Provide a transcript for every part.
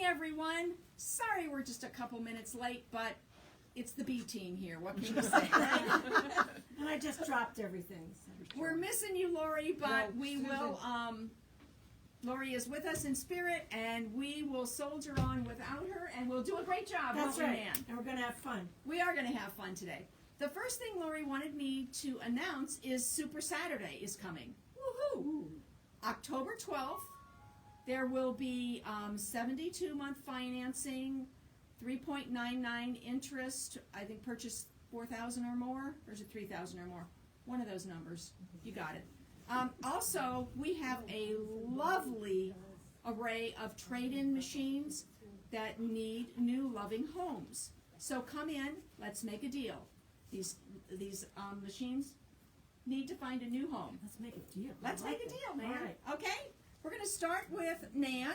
everyone. Sorry we're just a couple minutes late, but it's the B team here. What can you say? And I just dropped everything. So. We're missing you, Lori, but we Susan. will, Lori is with us in spirit, and we will soldier on without her, and we'll do a great job. That's won't we, right. Nan? And we're going to have fun. We are going to have fun today. The first thing Lori wanted me to announce is Super Saturday is coming. Woohoo! Ooh. October 12th, there will be 72-month financing, 3.99 interest. I think purchase 4,000 or more, or is it 3,000 or more? One of those numbers. You got it. Also, we have a lovely array of trade-in machines that need new loving homes. So come in, let's make a deal. These machines need to find a new home. Let's make a deal. Let's I like make a it. deal, man. All right. Okay? We're going to start with Nan.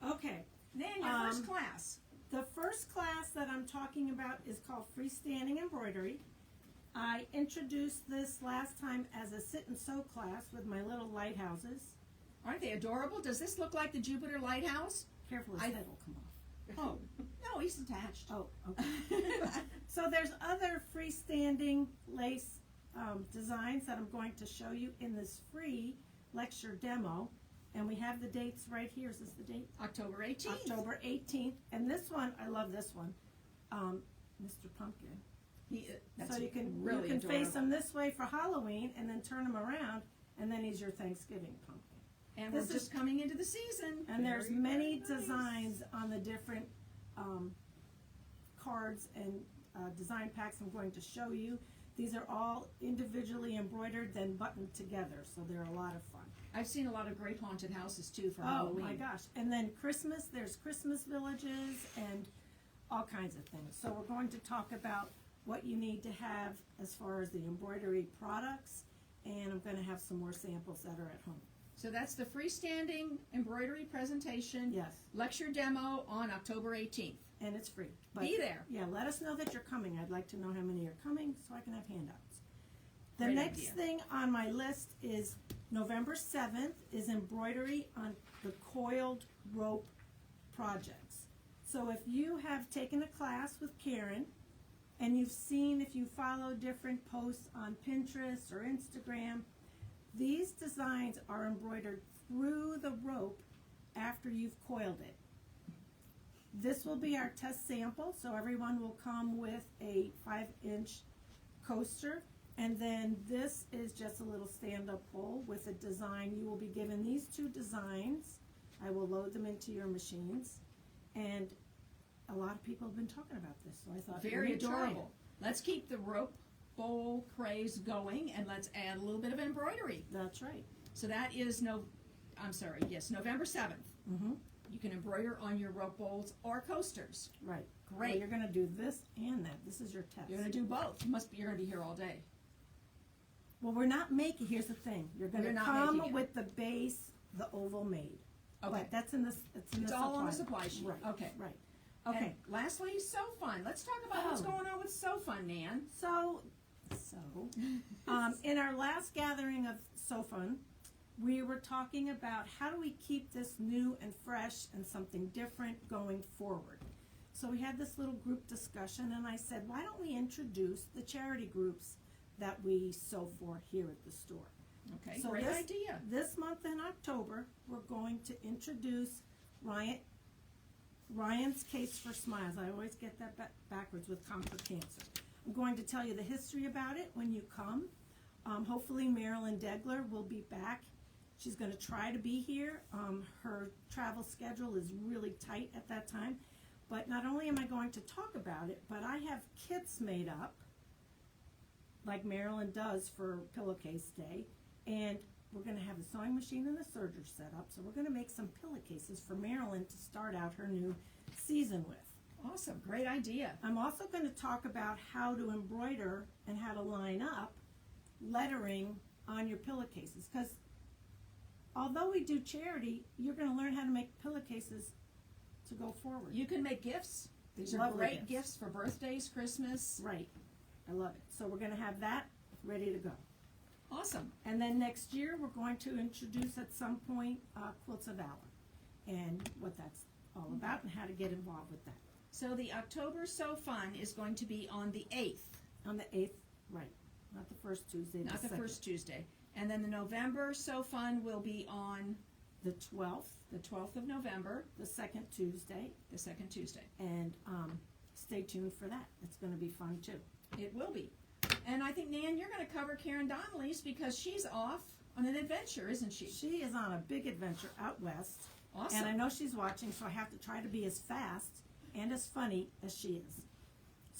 Okay. Nan, your first class. The first class that I'm talking about is called Freestanding Embroidery. I introduced this last time as a sit and sew class with my little lighthouses. Aren't they adorable? Does this look like the Jupiter Lighthouse? Careful, his I- head will come off. Oh, no, he's attached. Oh, okay. So there's other freestanding lace designs that I'm going to show you in this free lecture demo. And we have the dates right here. Is this the date? October 18th. October 18th. And this one, I love this one, Mr. Pumpkin. That's So you can really face adorable. him this way for Halloween and then turn him around, and then he's your Thanksgiving pumpkin. And This we're just coming into the season. And there's Very, many very nice. designs on the different cards and design packs I'm going to show you. These are all individually embroidered, then buttoned together, so they're a lot of fun. I've seen a lot of great haunted houses too for Oh Halloween. my gosh. And then Christmas, there's Christmas villages and all kinds of things. So we're going to talk about what you need to have as far as the embroidery products, and I'm going to have some more samples that are at home. So that's the freestanding embroidery presentation. Yes, Lecture demo on October 18th. and it's free. Be there. Yeah, let us know that you're coming. I'd like to know how many are coming so I can have handouts. The Great next idea. thing on my list is November 7th is embroidery on the coiled rope projects. So if you have taken a class with Karen and you've seen, if you follow different posts on Pinterest or Instagram, these designs are embroidered through the rope after you've coiled it. This will be our test sample, so everyone will come with a 5-inch coaster, and then this is just a little stand-up pole with a design. You will be given these two designs. I will load them into your machines, and a lot of people have been talking about this, so I thought Very we'd try it. adorable. Let's keep the rope bowl craze going, and let's add a little bit of embroidery. That's right. So that is November 7th. Mm-hmm. You can embroider on your rope bowls or coasters. Right. Great. Well, you're going to do this and that. This is your test. You're going to do both. You're going to be here all day. Well, we're not making. Here's the thing. You're going We're to not come making it. with the base, the oval made. Okay. But that's in the. It's all on the supply sheet. Right. Okay. Right. And Okay. lastly, So Fun. Let's talk about what's Oh. going on with So Fun, Nan. So, in our last gathering of SoFun, we were talking about how do we keep this new and fresh and something different going forward. So we had this little group discussion, and I said, why don't we introduce the charity groups that we sew for here at the store? Okay, So great this- idea. This month in October, we're going to introduce Ryan's Case for Smiles. I always get that backwards with Conquer Cancer. I'm going to tell you the history about it when you come. Hopefully Marilyn Degler will be back. She's going to try to be here. Her travel schedule is really tight at that time. But not only am I going to talk about it, but I have kits made up, like Marilyn does for Pillowcase Day. And we're going to have the sewing machine and the serger set up. So we're going to make some pillowcases for Marilyn to start out her new season with. Awesome, great idea. I'm also going to talk about how to embroider and how to line up lettering on your pillowcases. Because although we do charity, you're going to learn how to make pillowcases to go forward. You can make gifts. These are Lovely great gifts. gifts for birthdays, Christmas. Right. I love it. So we're going to have that ready to go. Awesome. And then next year, we're going to introduce at some point Quilts of Valor and what that's all about and how to get involved with that. So the October Sew Fun is going to be on the 8th, On the 8th, right, not the first Tuesday, not the second. first Tuesday. And then the November Sew Fun will be on The 12th, the 12th of November, the second Tuesday, the second Tuesday. and stay tuned for that. It's going to be fun too. It will be. And I think, Nan, you're going to cover Karen Donnelly's because she's off on an adventure, isn't she? She is on a big adventure out west, Awesome. and I know she's watching, so I have to try to be as fast and as funny as she is.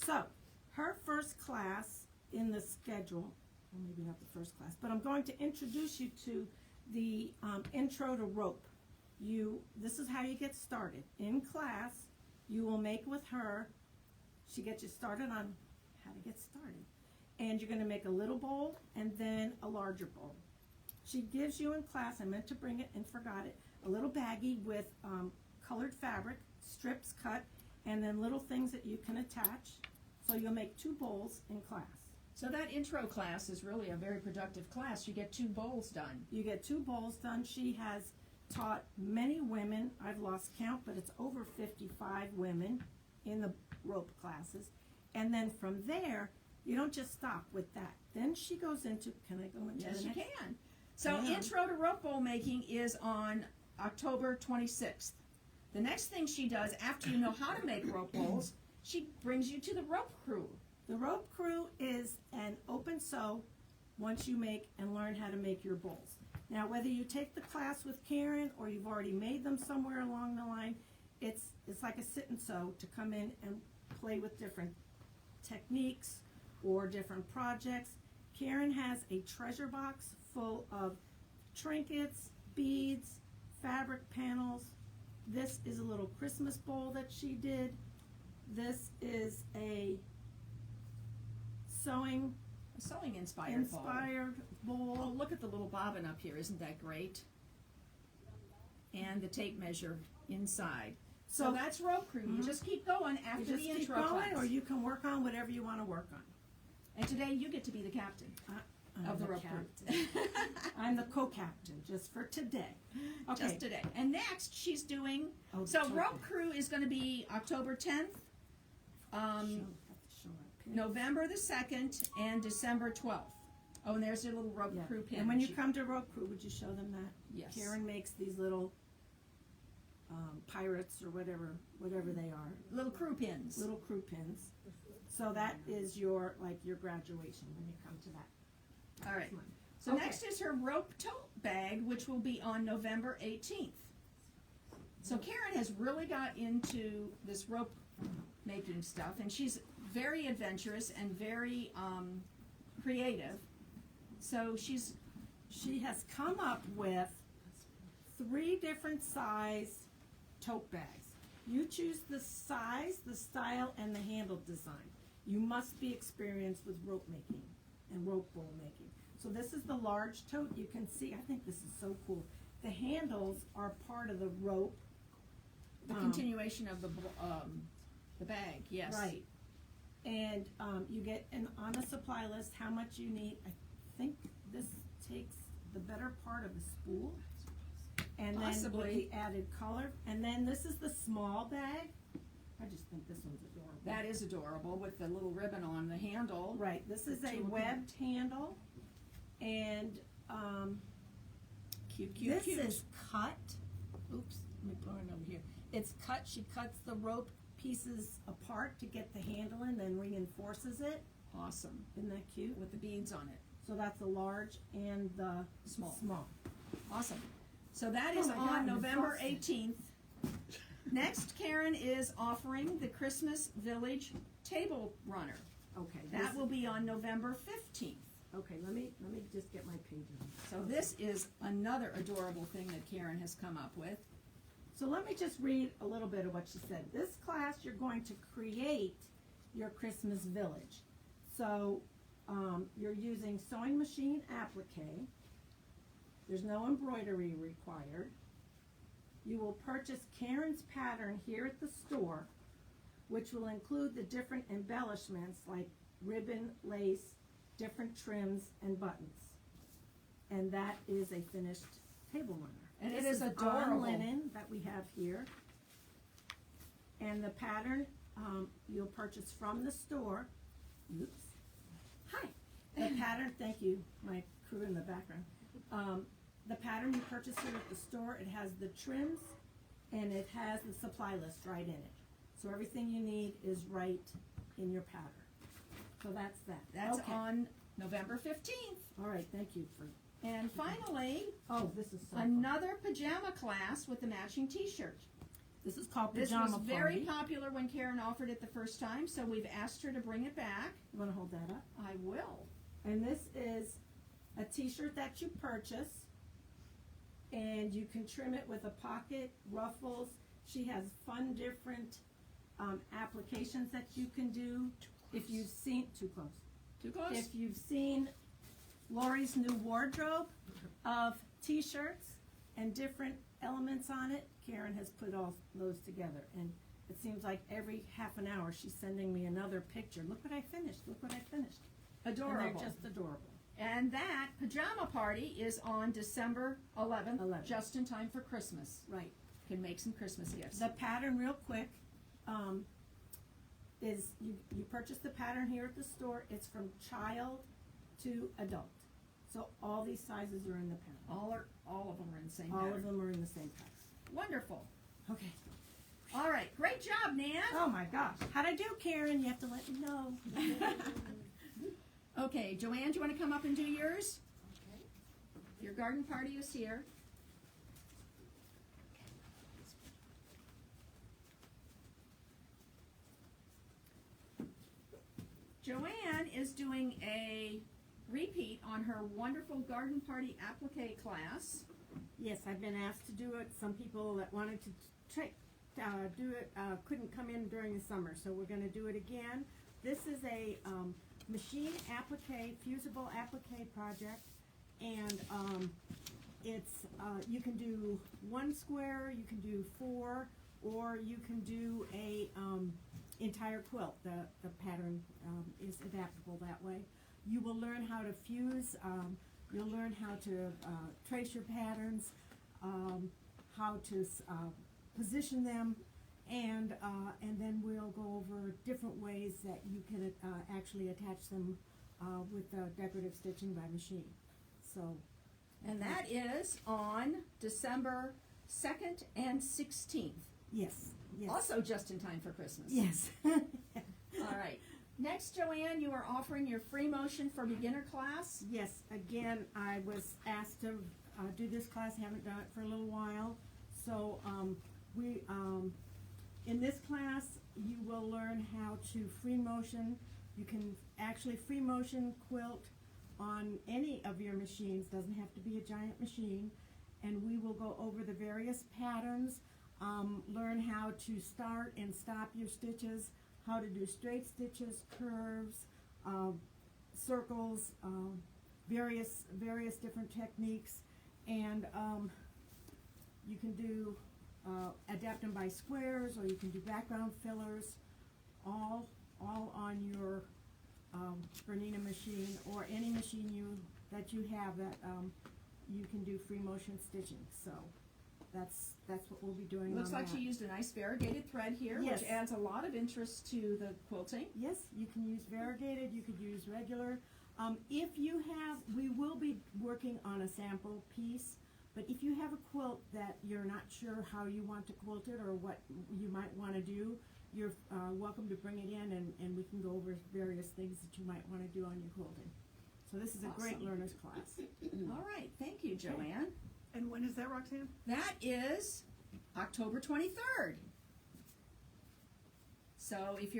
So, her first class in the schedule, well, maybe not the first class, but I'm going to introduce you to the intro to rope. This is how you get started. In class, you will make with her, she gets you started on how to get started. And you're going to make a little bowl and then a larger bowl. She gives you in class, I meant to bring it and forgot it, a little baggie with colored fabric, strips cut, and then little things that you can attach. So you'll make 2 bowls in class. So that intro class is really a very productive class. You get 2 bowls done. You get 2 bowls done. She has taught many women, I've lost count, but it's over 55 women in the rope classes. And then from there, you don't just stop with that. Then she goes into, can I go into Yes, the you next? can. So Yeah. intro to rope bowl making is on October 26th. The next thing she does after you know how to make rope bowls, she brings you to the rope crew. The rope crew is an open sew once you make and learn how to make your bowls. Now, whether you take the class with Karen or you've already made them somewhere along the line, it's like a sit and sew to come in and play with different techniques or different projects. Karen has a treasure box full of trinkets, beads, fabric panels. This is a little Christmas bowl that she did. This is a sewing A sewing inspired bowl. bowl. Oh, look at the little bobbin up here. Isn't that great? And the tape measure inside. So that's rope crew. You just keep going You after just the keep intro going, class. or you can work on whatever you want to work on. And today you get to be the captain I'm of the rope crew. captain. I'm the co-captain just for today. Okay. Just today. And next she's doing, Oh, so the rope crew is going to be October 10th, Have to show our pin. November the 2nd, and December 12th. Oh, and there's your little rope Yeah. crew pin. And when you She- come to rope crew, would you show them that? Yes. Karen makes these little pirates or whatever they are, Little crew pins. little crew pins. So that is your graduation when you come to that. All right. Come on. So Okay. next is her rope tote bag, which will be on November 18th. So Karen has really got into this rope making stuff, and she's very adventurous and very creative. So She has come up with 3 different size tote bags. You choose the size, the style, and the handle design. You must be experienced with rope making and rope bowl making. So this is the large tote. You can see, I think this is so cool. The handles are part of the rope. the continuation of the bag. Yes. Right. And you get on a supply list how much you need. I think this takes the better part of a spool. And then Possibly. with the added color. And then this is the small bag. I just think this one's adorable. That is adorable with the little ribbon on the handle. Right. This is a Two of them. webbed handle. And Cute, cute, this cute. is cut. Oops, let me put it over here. It's cut. She cuts the rope pieces apart to get the handle in, then reinforces it. Awesome. Isn't that cute? With the beads on it. So that's the large and the Small. Awesome. So that is Oh my on God, I'm November exhausted. 18th. Next, Karen is offering the Christmas Village Table Runner. Okay. That will be on November 15th. Okay, let me just get my page on. So this is another adorable thing that Karen has come up with. So let me just read a little bit of what she said. This class, you're going to create your Christmas village. So you're using sewing machine applique. There's no embroidery required. You will purchase Karen's pattern here at the store, which will include the different embellishments like ribbon, lace, different trims, and buttons. And that is a finished table runner. And it This is on adorable. linen that we have here. And the pattern, you'll purchase from the store. Oops. Hi. The pattern, thank you, my crew in the background. The pattern you purchase here at the store, it has the trims and it has the supply list right in it. So everything you need is right in your pattern. So that's that. That's Okay. on November 15th. All right, thank you for, And finally, oh, this is so fun. another pajama class with a matching t-shirt. This is called This Pajama was very Party. popular when Karen offered it the first time, so we've asked her to bring it back. You wanna hold that up? I will. And this is a t-shirt that you purchase, and you can trim it with a pocket, ruffles. She has fun, different applications that you can do. If you've seen, too close. Too close? If you've seen Lori's new wardrobe of t-shirts and different elements on it, Karen has put all those together. And it seems like every half an hour she's sending me another picture. Look what I finished, look what I finished. Adorable. And they're just adorable. And that pajama party is on December 11th, 11th. just in time for Christmas. Right. Can make some Christmas gifts. The pattern, real quick, is you purchase the pattern here at the store. It's from child to adult. So all these sizes are in the pattern. All of them are in the same All pattern. of them are in the same pattern. Wonderful. Okay. All right, great job, Nan. Oh my gosh. How'd I do, Karen? You have to let me know. Okay, Joanne, do you want to come up and do yours? Okay. Your garden party is here. Joanne is doing a repeat on her wonderful garden party applique class. Yes, I've been asked to do it. Some people that wanted to do it couldn't come in during the summer, so we're going to do it again. This is a machine applique, fusible applique project, and it's you can do one square, you can do four, or you can do a entire quilt. The pattern is adaptable that way. You will learn how to fuse. You'll learn how to trace your patterns, how to position them, and then we'll go over different ways that you can actually attach them with decorative stitching by machine. So, And that is on December 2nd and 16th. yes, yes, Also just in time for Christmas. yes. All right. Next, Joanne, you are offering your free motion for beginner class. Yes, again, I was asked to do this class, haven't done it for a little while. So in this class, you will learn how to free motion. You can actually free motion quilt on any of your machines, doesn't have to be a giant machine. And we will go over the various patterns, learn how to start and stop your stitches, how to do straight stitches, curves, circles, various different techniques, and you can do adapt them by squares, or you can do background fillers, all on your Bernina machine or any machine that you have that you can do free motion stitching. So that's what we'll be doing. Looks on like that. she used a nice variegated thread here, Yes. which adds a lot of interest to the quilting. Yes, you can use variegated, you could use regular. If you have, we will be working on a sample piece, but if you have a quilt that you're not sure how you want to quilt it or what you might want to do, you're welcome to bring it in, and we can go over various things that you might want to do on your quilting. So this is a great Awesome. learner's class. All right. Thank you, Joanne. And when is that, Roxanne? That is October 23rd. So if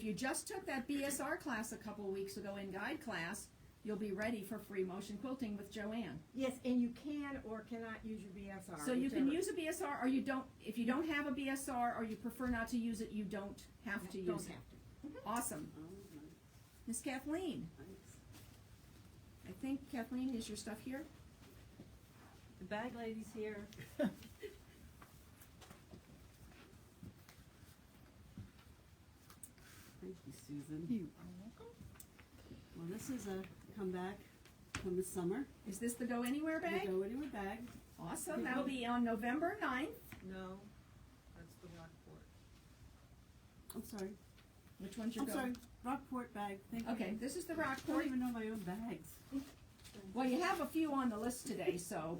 you just took that BSR class a couple weeks ago in guide class, you'll be ready for free motion quilting with Joanne. Yes, and you can or cannot use your BSR. So you can whichever. use a BSR, or you don't. If you don't have a BSR or you prefer not to use it, you don't have to use Don't it. have to. Awesome. Miss Kathleen. I think, Kathleen, is your stuff here? The bag lady's here. Thank you, Susan. You are welcome. Well, this is a comeback from the summer. Is this the Go Anywhere The bag? Go Anywhere bag. Awesome. That'll be on November 9th. No, that's the Rockport. sorry. Which one's your I'm go? sorry. Rockport bag. Thank you. Okay, this is the I don't Rockport. even know my own bags. Well, you have a few on the list today, so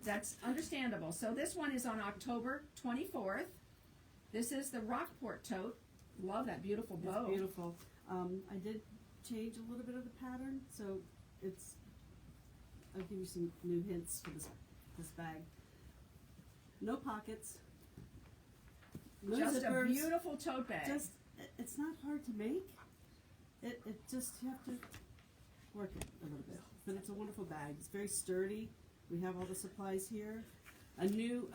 that's understandable. So this one is on October 24th. This is the Rockport tote. Love that beautiful bow. It's beautiful. I did change a little bit of the pattern, so it's. I'll give you some new hints for this bag. No pockets. No Just a zippers. beautiful tote bag. It's not hard to make. It just, you have to work it a little bit. But it's a wonderful bag. It's very sturdy. We have all the supplies here. A new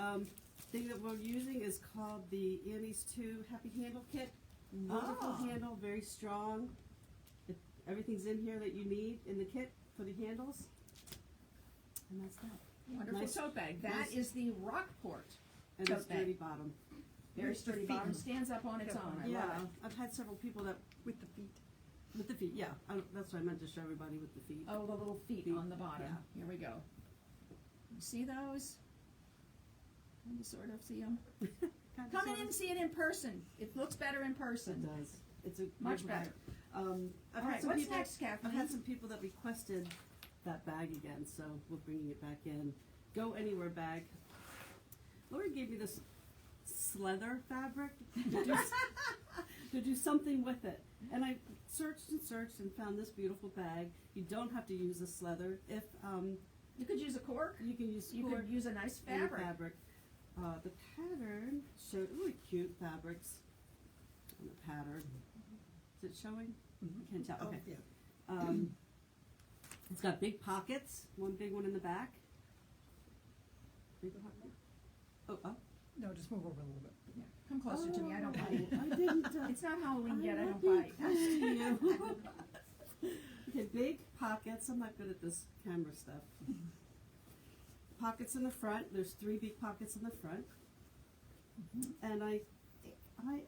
thing that we're using is called the Annie's 2 Happy Handle Kit. Wonderful Ah. handle, very strong. Everything's in here that you need in the kit for the handles. And that's that. Wonderful Nice- tote bag. That nice- is the Rockport. And Tote a bag. sturdy bottom. Very With the sturdy feet. bottom. Stands up on its own. I Yeah, love it. I've had several people that With the feet. with the feet. Yeah, that's what I meant to show everybody with the feet. Oh, the little feet Feet, on the bottom. yeah. Here we go. You see those? Can you sort of see them? Kinda, Come in sorta. and see it in person. It looks better in It person. does. It's a Much beautiful bag. better. I've All had right, some what's people. next, Kathleen? I've had some people that requested that bag again, so we're bringing it back in. Go anywhere bag. Lori gave me this leather fabric to do something with it, and I searched and found this beautiful bag. You don't have to use this leather. If You could use a cork. you can use You cord could use a nice and fabric. The pattern showed really cute fabrics on the pattern. Is it showing? I can't tell. Oh, Okay. yeah. It's got big pockets. One big one in the back. Big pocket. Oh. No, just move over a little bit. Yeah. Come closer to me. I don't bite. I didn't. It's not Halloween yet. I don't I'm bite. close to you. Okay, big pockets. I'm not good at this camera stuff. Pockets in the front. There's 3 big pockets in the front. And I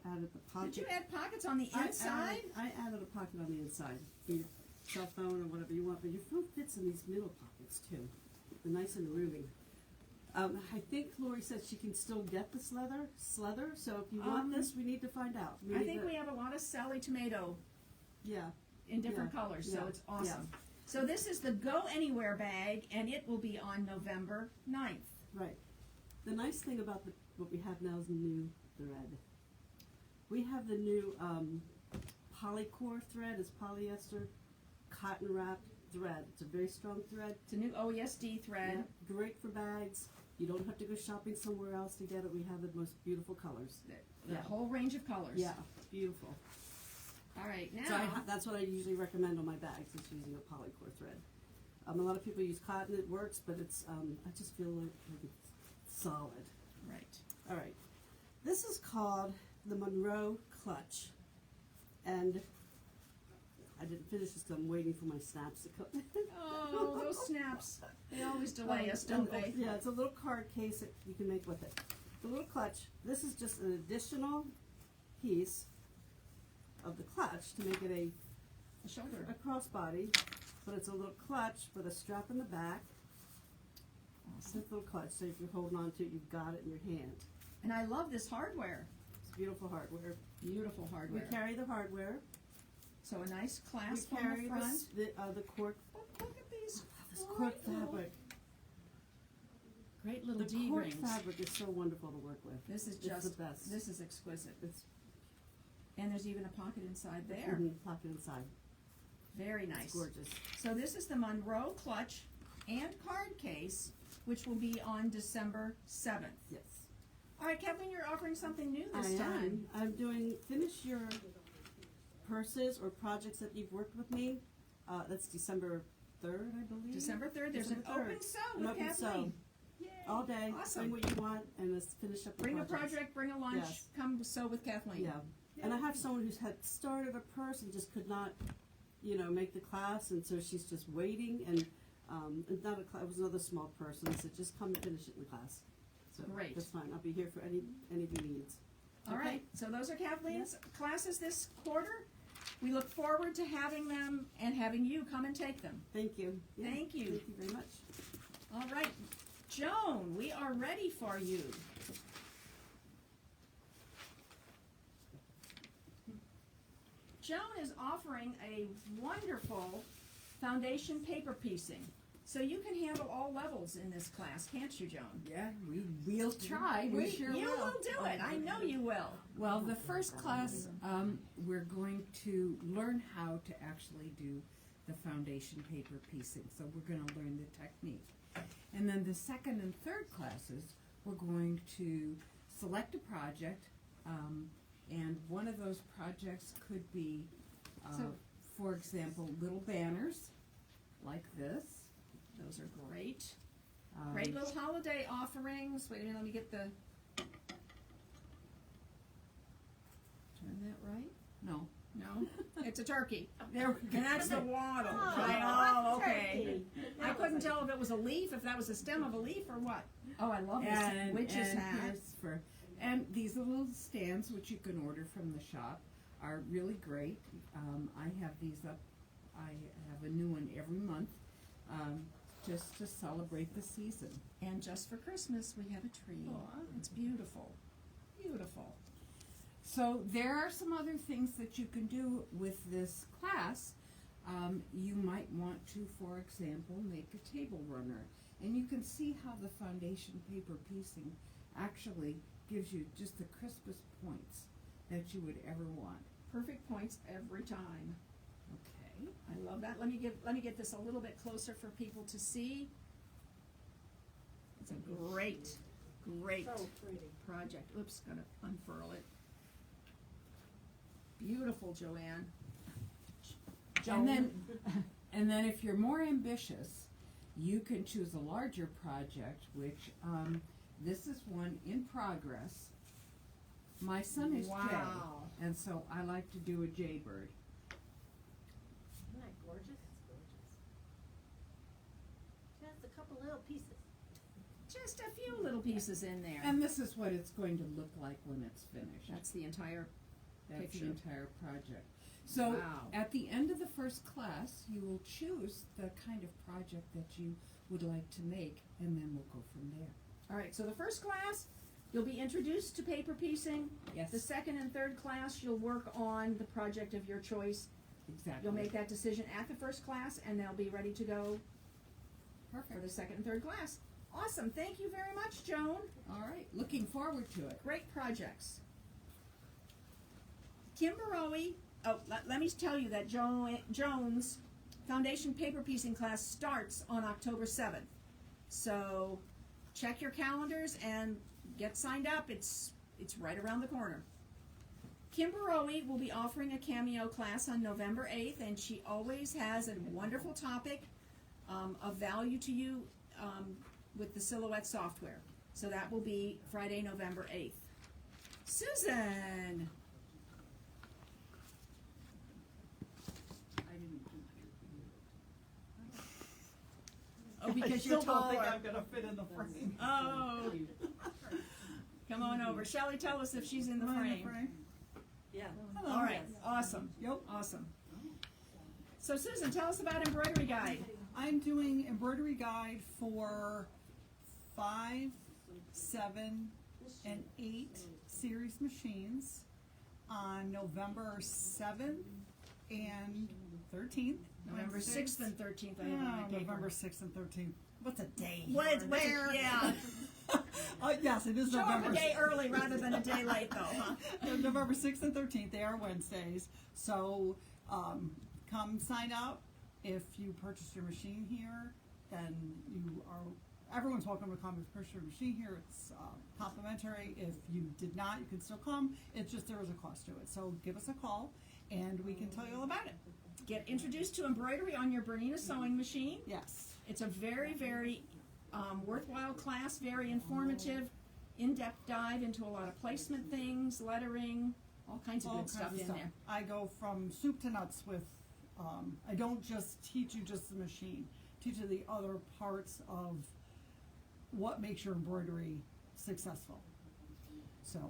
added the pocket. Did you add pockets on the inside? I added a pocket on the inside for your cell phone or whatever you want, but your phone fits in these middle pockets too. They're nice and roomy. I think Lori said she can still get this leather, so if you want this, we need to find out. I think we have a lot of Sally Tomato Yeah, in different Yeah, colors, so yeah, it's awesome. So this is the Go Anywhere bag, and it will be on November 9th. right. The nice thing about what we have now is new thread. We have the new Polycore thread. It's polyester cotton wrapped thread. It's a very strong thread. It's a new OESD thread. Yeah, great for bags. You don't have to go shopping somewhere else to get it. We have the most beautiful colors. The Yeah. whole range of colors. Yeah, beautiful. All right, now. So that's what I usually recommend on my bags, is using a polycore thread. A lot of people use cotton, it works, but it's, I just feel like it's solid. Right. All right. This is called the Monroe Clutch. And I didn't finish this because I'm waiting for my snaps to come. Oh, those snaps. They always delay us, don't they? Yeah, it's a little card case that you can make with it. The little clutch, this is just an additional piece of the clutch to make it A shoulder. a crossbody, but it's a little clutch with a strap in the back. It's a little clutch, so if you're holding on to it, you've got it in your hand. And I love this hardware. It's beautiful hardware. Beautiful We hardware. carry the hardware. So a nice We clasp on carry the front. the cork. Look at these. This great cork little- fabric. Great little The D cork rings. fabric is so wonderful to work with. This is It's just the best. This is exquisite. It's And there's even a pocket inside there. pocket inside. Very It's nice. gorgeous. So this is the Monroe clutch and card case, which will be on December 7th. Yes. All right, Kathleen, you're offering something new this I time. am. I'm doing finish your purses or projects that you've worked with me. That's December 3rd, I believe. December 3rd, there's an December 3rd. open sew An with open Kathleen. sew. Yay. All day. Awesome. Bring what you want and let's finish up the Bring a projects. project, bring a lunch, Yes. come sew with Kathleen. Yeah. And I have someone who's had started a purse and just could not, make the class, and so she's just waiting. And it's not a class; it was another small person. So just come and finish it in the class. So Great. that's fine. I'll be here for any of your needs. All Okay. right, so those are Kathleen's classes this quarter. We look forward to having them and having you come and take them. Thank you. Yeah, Thank you. Thank you very much. All right, Joan, we are ready for you. Joan is offering a wonderful foundation paper piecing. So you can handle all levels in this class, can't you, Joan? Yeah, we'll try. We sure you will. will do it. I know you will. Well, the first class, we're going to learn how to actually do the foundation paper piecing. So we're going to learn the technique. And then the second and third classes, we're going to select a project, and one of those projects could be, So- for example, little banners like this. Those are great. Um, Great little holiday offerings. Wait a minute, let me get the. Turn that right? No. No? It's a turkey. There, And that's the waddle. Oh, Right. Oh, okay. turkey. I couldn't tell if it was a leaf, if that was the stem of a leaf or what. Oh, I love this and, witch's and hat. here's for, and these little stands, which you can order from the shop, are really great. I have these up. I have a new one every month, just to celebrate the season. And just for Christmas, we have a tree. It's beautiful. Beautiful. So there are some other things that you can do with this class. You might want to, for example, make a table runner. And you can see how the foundation paper piecing actually gives you just the crispest points that you would ever want. Perfect points every time. Okay. I love that. Let me get this a little bit closer for people to see. It's a great So pretty. project. Oops, gotta unfurl it. Beautiful, Joanne. And then if you're more ambitious, you can choose a larger project, which, this is one in progress. My son is Jay, Wow. and so I like to do a jaybird. Isn't that gorgeous? It's gorgeous. Just a couple little pieces. Just a few little pieces in there. And this is what it's going to look like when it's finished. That's the entire That's picture. the entire project. So Wow. at the end of the first class, you will choose the kind of project that you would like to make, and then we'll go from there. All right, so the first class, you'll be introduced to paper piecing. Yes, The second and third class, you'll work on the project of your choice. exactly. You'll make that decision at the first class, and they'll be ready to go for Perfect. the second and third class. Awesome, thank you very much, Joan. All right, looking forward to it. Great projects. Kimberowie, let me tell you that Joan's foundation paper piecing class starts on October 7th. So check your calendars and get signed up. It's right around the corner. Kimberowie will be offering a cameo class on November 8th, and she always has a wonderful topic of value to you with the Silhouette software. So that will be Friday, November 8th. Susan! I didn't do Oh, because I you're still don't think taller. I'm gonna fit in the frame. Oh, come on over. Shelley, tell us if she's in the Am I in the frame. Yeah. Hello. All right, awesome, Yep. awesome. So Susan, tell us about Embroidery Guide. I'm doing embroidery guide for 5, 7, and 8 series machines on November 7th and 13th. November Wednesdays. 6th and 13th, I have on my paper. November 6th and 13th. What's a day? What's here or it? Yeah. Yes, it is Show up November. a day early rather than a day late, though, huh? November 6th and 13th, they are Wednesdays. So come sign up. If you purchased your machine here, then everyone's welcome to come and purchase your machine here. It's complimentary. If you did not, you can still come. It's just there is a cost to it. So give us a call and we can tell you all about it. Get introduced to embroidery on your Bernina sewing machine. Yes. It's a very, very worthwhile class, very informative, in-depth dive into a lot of placement things, lettering, all kinds of All good stuff kinds of in stuff. there. I go from soup to nuts with, I don't just teach you just the machine, teach you the other parts of what makes your embroidery successful. So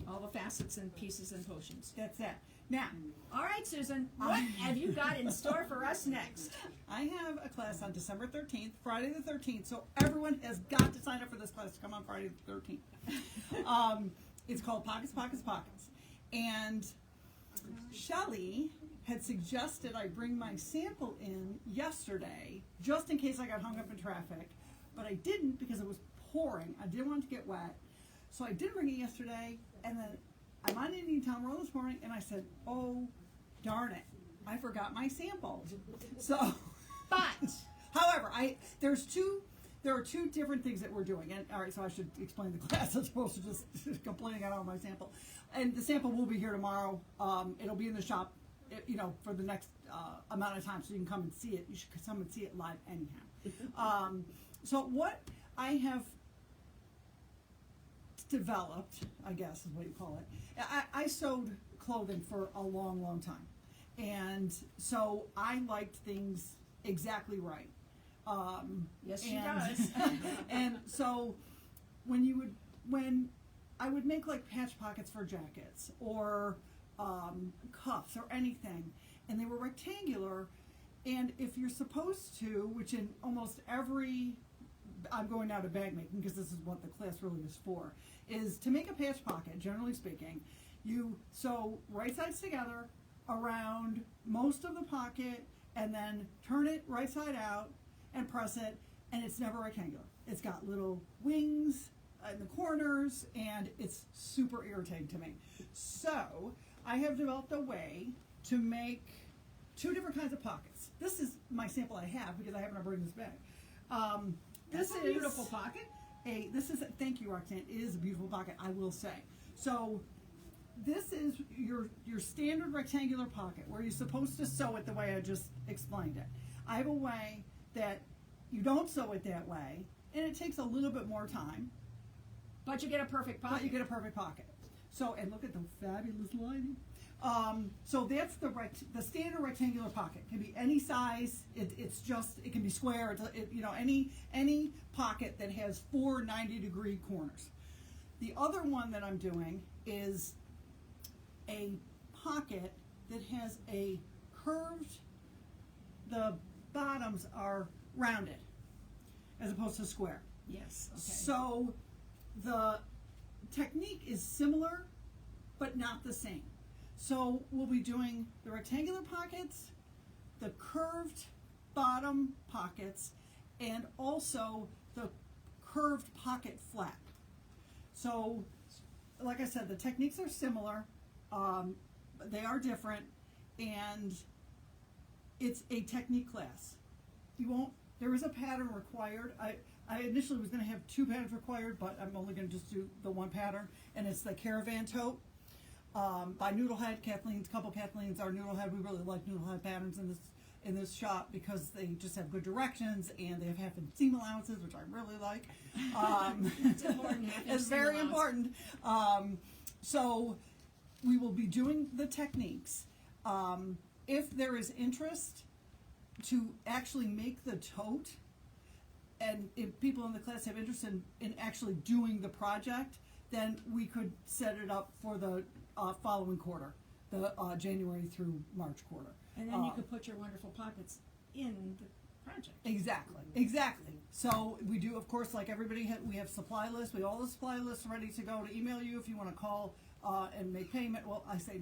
All the facets and pieces and potions. that's it. Now, All right, Susan, what have you got in store for us next? I have a class on December 13th, Friday the 13th, so everyone has got to sign up for this class to come on Friday the 13th. It's called Pockets, Pockets, Pockets. And Shelley had suggested I bring my sample in yesterday, just in case I got hung up in traffic, but I didn't because it was pouring. I didn't want it to get wet. So I did bring it yesterday, and then I'm on Indian Town Road this morning, and I said, oh, darn it, I forgot my sample. So, But however, there are two different things that we're doing, and all right, so I should explain the class as opposed to just complaining about my sample. And the sample will be here tomorrow. It'll be in the shop, for the next amount of time, so you can come and see it. You should come and see it live anyhow. So what I have developed, I guess is what you call it. I sewed clothing for a long, long time, and so I liked things exactly right. yes, she does. And so when I would make like patch pockets for jackets or cuffs or anything, and they were rectangular, and if you're supposed to, which in almost every, I'm going now to bag making because this is what the class really is for, is to make a patch pocket, generally speaking, you sew right sides together around most of the pocket and then turn it right side out and press it, and it's never rectangular. It's got little wings in the corners, and it's super irritating to me. So I have developed a way to make two different kinds of pockets. This is my sample I have because I happen to bring this bag. This That's a is beautiful pocket. thank you, Roxanne. It is a beautiful pocket, I will say. So this is your standard rectangular pocket where you're supposed to sew it the way I just explained it. I have a way that you don't sew it that way, and it takes a little bit more time, But you get a perfect but pocket. you get a perfect pocket. So, and look at the fabulous lining. So that's the standard rectangular pocket. It can be any size. It can be square. Any pocket that has 4 90-degree corners. The other one that I'm doing is a pocket that has a curved, the bottoms are rounded as opposed to square. Yes. Okay. So the technique is similar, but not the same. So we'll be doing the rectangular pockets, the curved bottom pockets, and also the curved pocket flap. So, like I said, the techniques are similar, but they are different, and it's a technique class. There is a pattern required. I initially was going to have 2 patterns required, but I'm only going to just do the one pattern, and it's the Caravan Tote by Noodlehead. Kathleen's our Noodlehead. We really like Noodlehead patterns in this shop because they just have good directions, and they have half inch seam allowances, which I really like. It's important. It's very important. So we will be doing the techniques. If there is interest to actually make the tote, and if people in the class have interest in actually doing the project, then we could set it up for the following quarter, the January through March quarter. And then you could put your wonderful pockets in the project. Exactly. So we do, of course, like everybody, we have supply lists. We have all the supply lists ready to go to email you if you want to call and make payment. Well, I say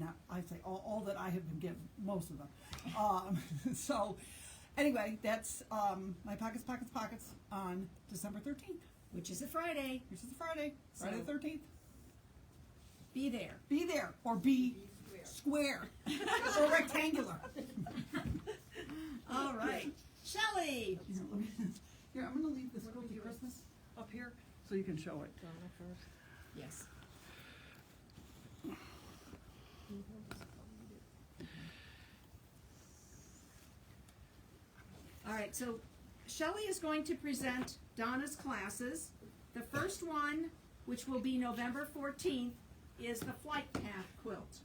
all that I have been given, most of them. So anyway, that's my pockets on December 13th. Which is a Friday. Which is a Friday So- the 13th. Be there. Be there, or be square, or rectangular. All right. Shelley. Here, I'm going to leave this Quilty Christmas up here so you can show it. Yes. All right, so Shelley is going to present Donna's classes. The first one, which will be November 14th, is the Flight Path quilt.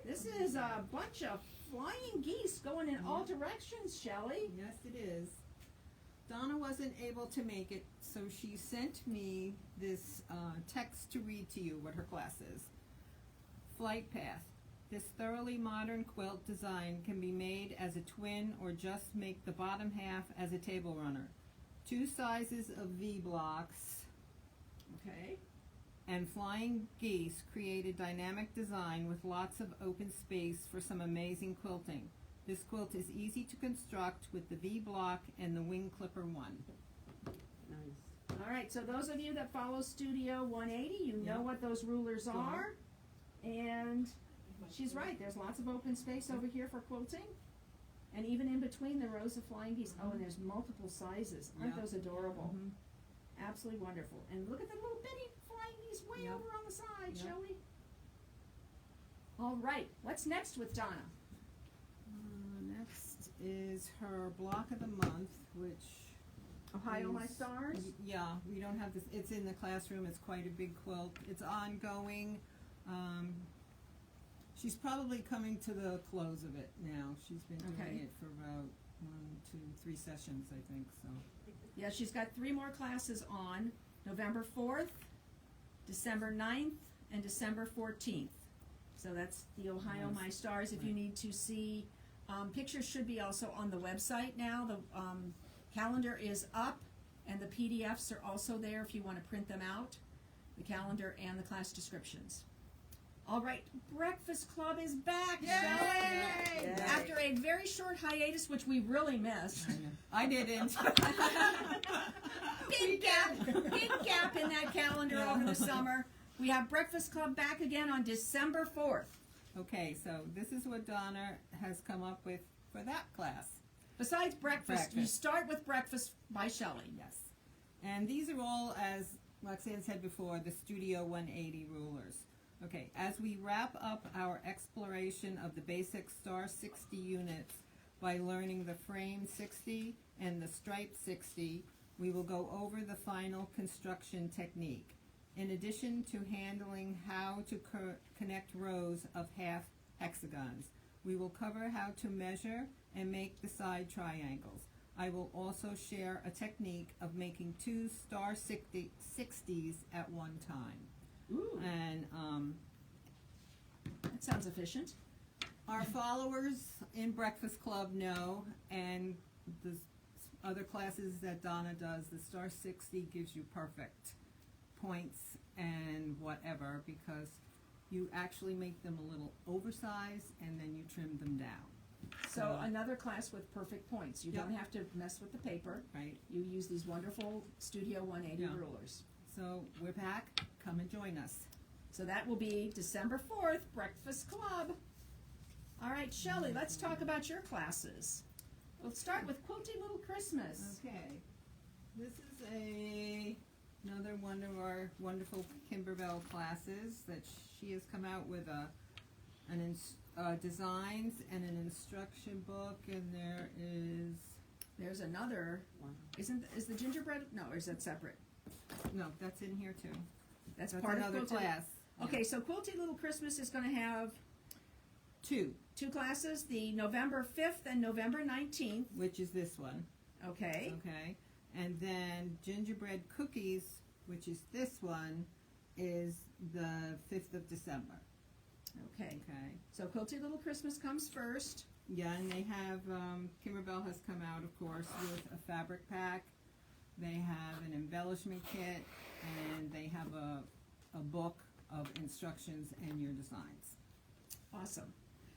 This is a bunch of flying geese going in all directions, Shelley. Yes, it is. Donna wasn't able to make it, so she sent me this text to read to you what her class is. Flight Path. This thoroughly modern quilt design can be made as a twin or just make the bottom half as a table runner. 2 sizes of V blocks Okay. and Flying Geese created dynamic design with lots of open space for some amazing quilting. This quilt is easy to construct with the V-block and the wing clipper one. Nice. All right, so those of you that follow Studio 180, you know what those rulers are. And she's right, there's lots of open space over here for quilting. And even in between the rows of flying geese. Oh, and there's multiple sizes. Aren't Yeah. those adorable? Mhm. Absolutely wonderful. And look at the little bitty flying geese way Yep. over on the side, Yep. Shelley. All right, what's next with Donna? Next is her block of the month, which Ohio My is- Stars? Yeah, we don't have this, it's in the classroom, it's quite a big quilt, it's ongoing. She's probably coming to the close of it now, she's been Okay. doing it for about 1, 2, 3 sessions, I think, so. Yeah, she's got 3 more classes on, November 4th, December 9th, and December 14th. So that's the Ohio Nice. My Stars. If you need to see, pictures should be also on the website now. The calendar is up, and the PDFs are also there if you want to print them out, the calendar and the class descriptions. All right, Breakfast Club is back, Shelley! Yay! After a very short hiatus, which we really missed. I didn't. Big gap in that calendar over the summer. We have Breakfast Club back again on December 4th. Okay, so this is what Donna has come up with for that class. Besides breakfast, you Breakfast. start with Breakfast by Shelley. Yes. And these are all, as Roxanne said before, the Studio 180 rulers. Okay, as we wrap up our exploration of the basic Star 60 units by learning the Frame 60 and the Stripe 60, we will go over the final construction technique. In addition to handling how to connect rows of half hexagons, we will cover how to measure and make the side triangles. I will also share a technique of making 2 Star 60s at one time. Ooh, And that sounds efficient. our followers in Breakfast Club know, and the other classes that Donna does, the Star 60 gives you perfect points and whatever, because you actually make them a little oversized and then you trim them down, So another class with perfect points. You Yep. don't have to mess with the paper. right? You use these wonderful Studio 180 Yeah. rulers. So we're back, come and join us. So that will be December 4th, Breakfast Club. All right, Shelley, let's talk about your classes. We'll start with Quilty Little Christmas. Okay, this is another one of our wonderful Kimberbell classes that she has come out with designs and an instruction book, and There's another, is the gingerbread, no, or is that separate? no, that's in here too. That's That's part of another Quilty. class. Yeah. Okay, so Quilty Little Christmas is gonna have 2, 2 classes, the November 5th and November 19th, which is this one. okay? Okay, and then gingerbread cookies, which is this one, is the 5th of December. Okay, Okay. so Quilty Little Christmas comes first. Yeah, and they have, Kimberbell has come out, of course, with a fabric pack. They have an embellishment kit, and they have a book of instructions and your designs. Awesome.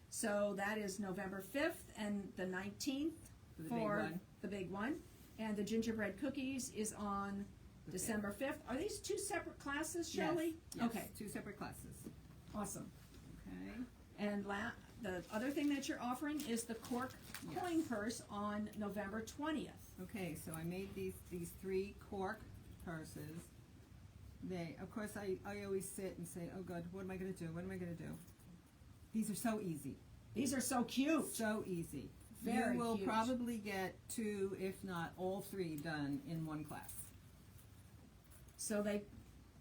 So that is November 5th and the 19th For the big for one. the big one. And the gingerbread cookies is on The December 5th. Are these 2 separate classes, Yes, Shelley? yes, Okay, 2 separate classes. awesome. Okay. And the other thing that you're offering is the cork Yes. coin purse on November 20th. Okay, so I made these 3 cork purses. Of course, I always sit and say, oh God, what am I gonna do? What am I gonna do? These are so easy. These are so cute. So easy. Very You will cute. probably get 2, if not all 3 done in one class. So they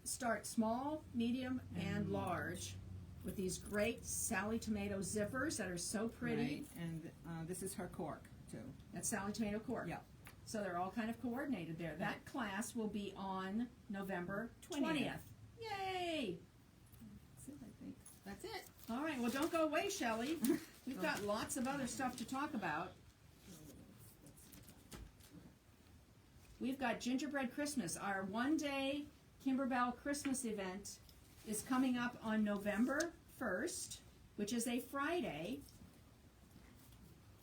start small, medium, and Mm-hmm. large with these great Sally Tomato zippers that are so pretty. Right? And this is her cork too. That's Sally Tomato cork. Yeah. So they're all kind of coordinated there. That class will be on November 20th. Yay! That's it, I think. That's it. All right, well, don't go away, Shelley. We've got lots of other stuff to talk about. We've got Gingerbread Christmas, our one-day Kimberbell Christmas event is coming up on November 1st, which is a Friday.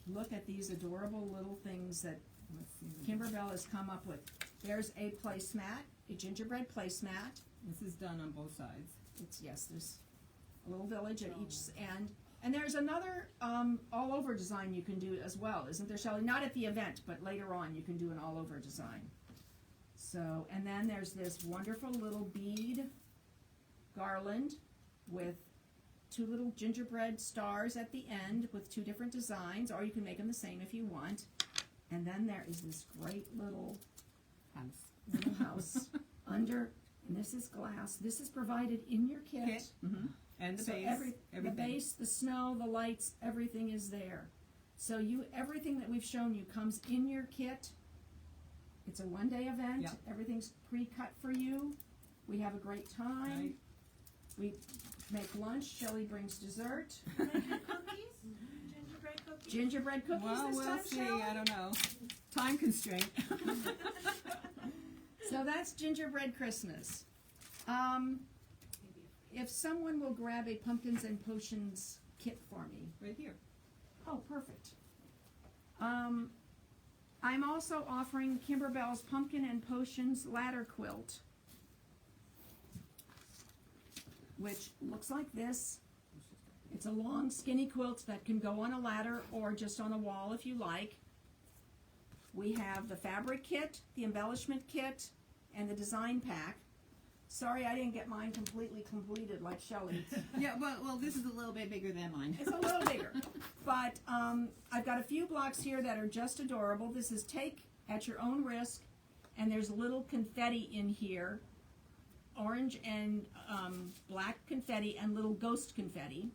Look at these adorable little things that Let's see. Kimberbell has come up with. There's a placemat, a gingerbread placemat. This is done on both sides. It's, yes, there's a little village at each end. And there's another all over design you can do as well, isn't there, Shelley? Not at the event, but later on you can do an all over design. So, and then there's this wonderful little bead garland with two little gingerbread stars at the end with two different designs, or you can make them the same if you want. And then there is this great little house under, and this is glass. This is provided in your kit. Kit. And the So base, the everything. base, the snow, the lights, everything is there. So everything that we've shown you comes in your kit. It's a one-day event. Yep. Everything's pre-cut for you. We have a great time. Right. We make lunch. Shelley brings dessert. Cookies? Gingerbread cookies? Gingerbread cookies Well, this we'll time, see. Shelley? I don't know. Time constraint. So that's gingerbread Christmas. If someone will grab a pumpkins and potions kit for me. Right here. Oh, perfect. I'm also offering Kimberbell's Pumpkin and Potions ladder quilt, which looks like this. It's a long, skinny quilt that can go on a ladder or just on a wall if you like. We have the fabric kit, the embellishment kit, and the design pack. Sorry, I didn't get mine completely completed like Shelley. Yeah, well, this is a little bit bigger than mine. It's a little bigger. But I've got a few blocks here that are just adorable. This is take at your own risk, and there's little confetti in here, orange and black confetti and little ghost confetti.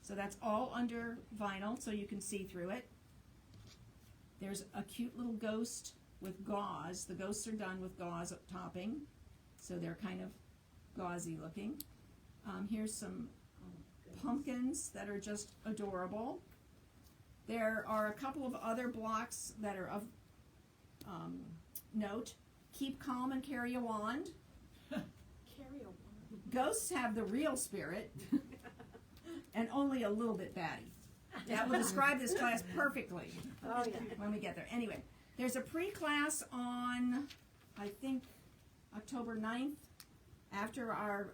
So that's all under vinyl, so you can see through it. There's a cute little ghost with gauze. The ghosts are done with gauze topping, so they're kind of gauzy looking. Here's some pumpkins that are just adorable. There are a couple of other blocks that are of note. Keep calm and carry a wand. Carry a wand. Ghosts have the real spirit and only a little bit batty. That will describe this class perfectly Oh, yeah. when we get there. Anyway, there's a pre-class on, I think, October 9th, after our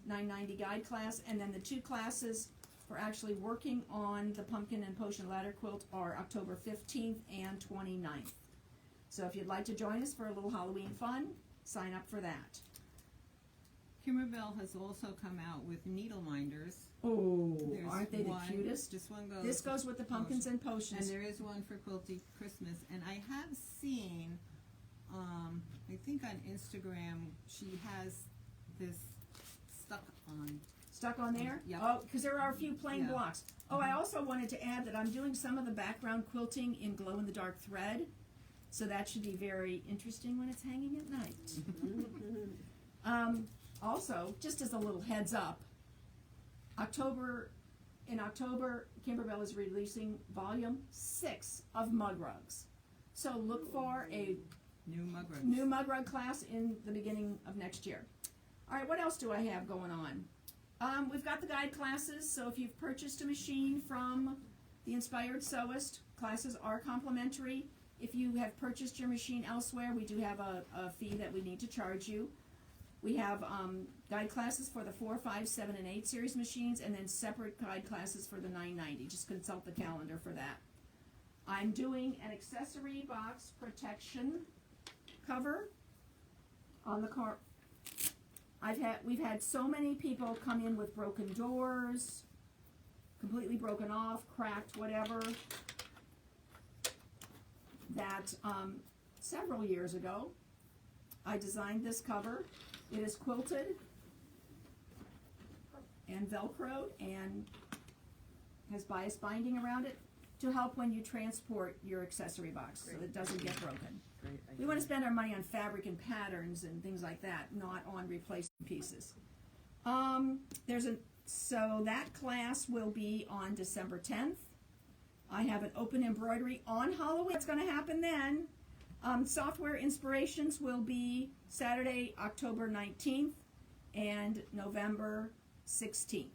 990 guide class, and then the two classes for actually working on the pumpkin and potion ladder quilt are October 15th and 29th. So if you'd like to join us for a little Halloween fun, sign up for that. Kimberbell has also come out with needle minders. Oh, There's aren't they the one- cutest? This one goes. This goes with the pumpkins and And potions. there is one for Quilty Christmas, and I have seen, I think on Instagram, she has this stuck on. Stuck on there? Yep. Oh, because there are a few plain Yeah. blocks. Oh, I also wanted to add that I'm doing some of the background quilting in glow-in-the-dark thread, so that should be very interesting when it's hanging at night. Also, just as a little heads up, in October, Kimberbell is releasing volume 6 of mug rugs. So look for a New mug rugs. new mug rug class in the beginning of next year. All right, what else do I have going on? We've got the guide classes, so if you've purchased a machine from the Inspired Sewist, classes are complimentary. If you have purchased your machine elsewhere, we do have a fee that we need to charge you. We have guide classes for the 4, 5, 7, and 8 series machines, and then separate guide classes for the 990. Just consult the calendar for that. I'm doing an accessory box protection cover on the car. We've had so many people come in with broken doors, completely broken off, cracked, whatever, that several years ago I designed this cover. It is quilted and velcroed and has bias binding around it to help when you transport your accessory box so it doesn't get broken. We want to spend our money on fabric and patterns and things like that, not on replacing pieces. So that class will be on December 10th. I have an open embroidery on Halloween. It's going to happen then. Software Inspirations will be Saturday, October 19th. and November 16th.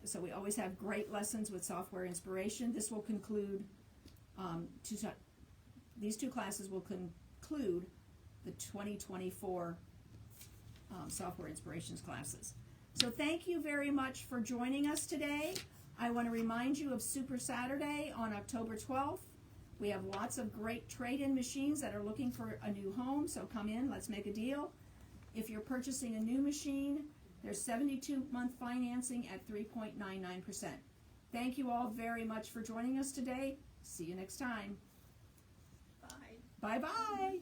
So we always have great lessons with Software Inspiration. This will conclude, these two classes will conclude the 2024 Software Inspirations classes. So thank you very much for joining us today. I want to remind you of Super Saturday on October 12th. We have lots of great trade-in machines that are looking for a new home, so come in, let's make a deal. If you're purchasing a new machine, there's 72-month financing at 3.99%. Thank you all very much for joining us today. See you next time. Bye. Bye-bye.